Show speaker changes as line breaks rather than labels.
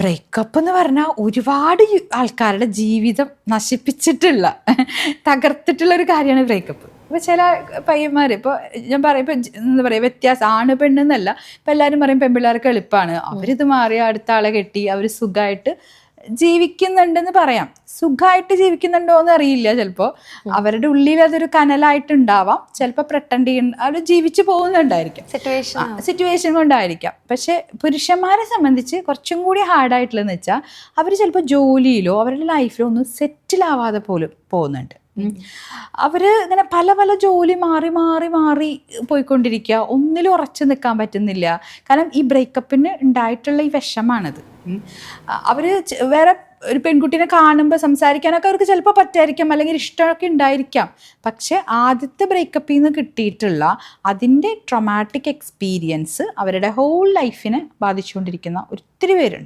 Breakup എന്ന് പറഞ്ഞാൽ ഒരുപാട് ആൾക്കാരുടെ ജീവിതം നശിപ്പിച്ചിട്ടുള്ള തകർത്തിട്ടുള്ള ഒരു കാര്യമാണ് ബ്രേക്കപ്പ്. ഇപ്പൊ ചില പയ്യന്മാർ ഇപ്പോൾ ഞാൻ പറയും ഇപ്പൊ എന്താ പറയുക വ്യത്യാസം ആണ് പെണ്ണെന്നല്ല. ഇപ്പൊ എല്ലാവരും പറയും പെൺപിള്ളേർക്ക് എളുപ്പമാണ്, അവരിത് മാറി അടുത്ത ആളെ കെട്ടി അവർ സുഖമായിട്ട് ജീവിക്കുന്നുണ്ടെന്ന് പറയാം. സുഖമായിട്ട് ജീവിക്കുന്നുണ്ടോ എന്ന് അറിയില്ല. ചിലപ്പോൾ അവരുടെ ഉള്ളിൽ അതൊരു കനലായിട്ടുണ്ടാവാം. ചിലപ്പോൾ പ്രട്ടൻഡ് ചെയ്യുന്ന അവർ ജീവിച്ചു പോകുന്നുണ്ടായിരിക്കും, സിറ്റുവേഷൻ കൊണ്ടായിരിക്കാം. പക്ഷെ പുരുഷന്മാരെ സംബന്ധിച്ച് കുറച്ചും കൂടി ഹാർഡായിട്ടുള്ളതെന്ന് വെച്ചാൽ അവർ ചിലപ്പോൾ ജോലിയിലോ അവരുടെ ലൈഫിലോ ഒന്നും സെറ്റിൽ ആവാതെ പോലും പോകുന്നുണ്ട്. അവർ ഇങ്ങനെ പല പല ജോലി മാറി മാറി മാറി പോയിക്കൊണ്ടിരിക്കുക, ഒന്നിലും ഉറച്ചു നിൽക്കാൻ പറ്റുന്നില്ല. കാരണം ഈ ബ്രേക്കപ്പിന് ഉണ്ടായിട്ടുള്ള ഈ വിഷമാണത്. അവർ വേറെ ഒരു പെൺകുട്ടീനെ കാണുമ്പോൾ സംസാരിക്കാനൊക്കെ അവർക്ക് ചിലപ്പോൾ പറ്റായിരിക്കാം, അല്ലെങ്കിൽ ഇഷ്ടമൊക്കെ ഉണ്ടായിരിക്കാം. പക്ഷെ ആദ്യത്തെ ബ്രേക്കപ്പിൽ നിന്ന് കിട്ടിയിട്ടുള്ള അതിൻ്റെ ട്രോമാറ്റിക് എക്സ്പീരിയൻസ് അവരുടെ ഹോൾ ലൈഫിനെ ബാധിച്ചുകൊണ്ടിരിക്കുന്ന ഒത്തിരി പേരുണ്ട്.